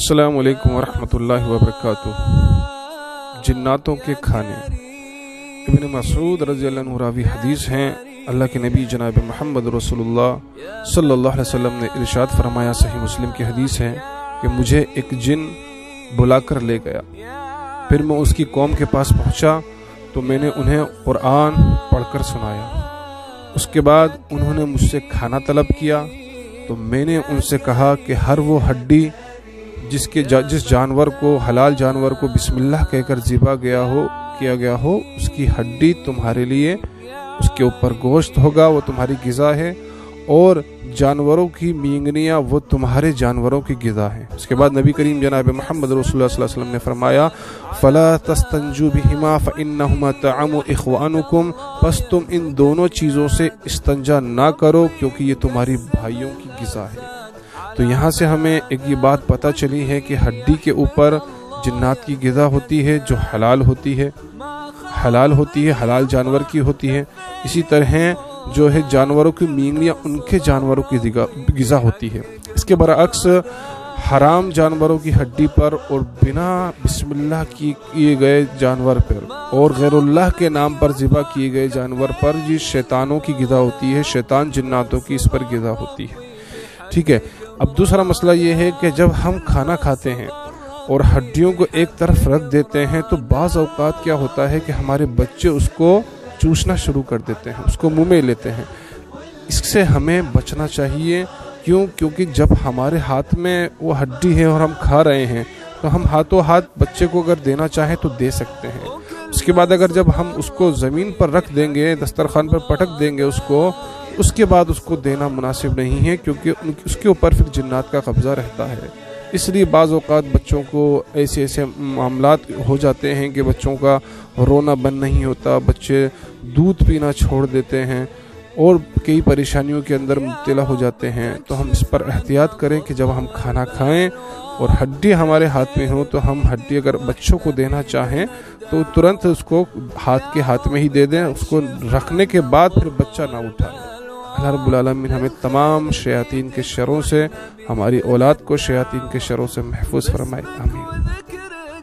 अस्सलामु अलैकुम वरहमतुल्लाहि वबरकातुह। जिन्नातों के खाने। इब्न मसूद रज़ियल्लाहु अन्हु रावी हदीस हैं, अल्लाह के नबी जनाब मोहम्मद रसूलुल्लाह सल्लल्लाहु अलैहि वसल्लम ने इरशाद फरमाया, सही मुस्लिम की हदीस है कि मुझे एक जिन बुलाकर ले गया। फिर मैं उसकी कौम के पास पहुंचा तो मैंने उन्हें कुरान पढ़कर सुनाया। उसके बाद उन्होंने मुझसे खाना तलब किया तो मैंने उनसे कहा कि हर वो हड्डी जिस जानवर को, हलाल जानवर को बिस्मिल्लाह कहकर ज़िबा किया गया हो, उसकी हड्डी तुम्हारे लिए, उसके ऊपर गोश्त होगा, वो तुम्हारी ग़िज़ा है, और जानवरों की मींगनियाँ वो तुम्हारे जानवरों की ग़िज़ा है। उसके बाद नबी करीम जनाब मोहम्मद रसूलुल्लाह सल्लल्लाहु अलैहि वसल्लम ने फरमाया, फ़ला तस्तंजू बिहिमा फ़इन्नहुमा तअमु इख़वानुकुम, बस तुम इन दोनों चीज़ों से इस्तंजा ना करो क्योंकि ये तुम्हारी भाइयों की ग़िज़ा है। तो यहाँ से हमें एक ये बात पता चली है कि हड्डी के ऊपर जिन्नात की ग़िज़ा होती है जो हलाल होती है, हलाल जानवर की होती है। इसी तरह जो है जानवरों की मींगनियाँ उनके जानवरों की ग़िज़ा होती है। इसके बरअक्स हराम जानवरों की हड्डी पर और बिना बिस्मिल्लाह किए गए जानवर पर और गैरुल्लाह के नाम पर ज़िबा किए गए जानवर पर ये शैतानों की ग़िज़ा होती है, शैतान जिन्नातों की इस पर ग़िज़ा होती है। ठीक है। अब दूसरा मसला ये है कि जब हम खाना खाते हैं और हड्डियों को एक तरफ रख देते हैं तो बाज़ औक़ात क्या होता है कि हमारे बच्चे उसको चूसना शुरू कर देते हैं, उसको मुंह में लेते हैं। इससे हमें बचना चाहिए। क्योंकि जब हमारे हाथ में वो हड्डी है और हम खा रहे हैं तो हम हाथों हाथ बच्चे को अगर देना चाहें तो दे सकते हैं। उसके बाद अगर जब हम उसको ज़मीन पर रख देंगे, दस्तरखान पर पटक देंगे उसके बाद उसको देना मुनासिब नहीं है क्योंकि उसके ऊपर फिर जिन्नात का कब्ज़ा रहता है। इसलिए बाज़ औक़ात बच्चों को ऐसे मामलात हो जाते हैं कि बच्चों का रोना बंद नहीं होता, बच्चे दूध पीना छोड़ देते हैं और कई परेशानियों के अंदर मुब्तला हो जाते हैं। तो हम इस पर एहतियात करें कि जब हम खाना खाएं और हड्डी हमारे हाथ में हो तो हम हड्डी अगर बच्चों को देना चाहें तो तुरंत उसको हाथ में ही दे दें, उसको रखने के बाद फिर बच्चा ना उठाएं। अल्लाह रब्बुल आलमीन हमें तमाम शयातीन के शरों से, हमारी औलाद को शयातीन के शरों से महफूज फरमाए। आमीन।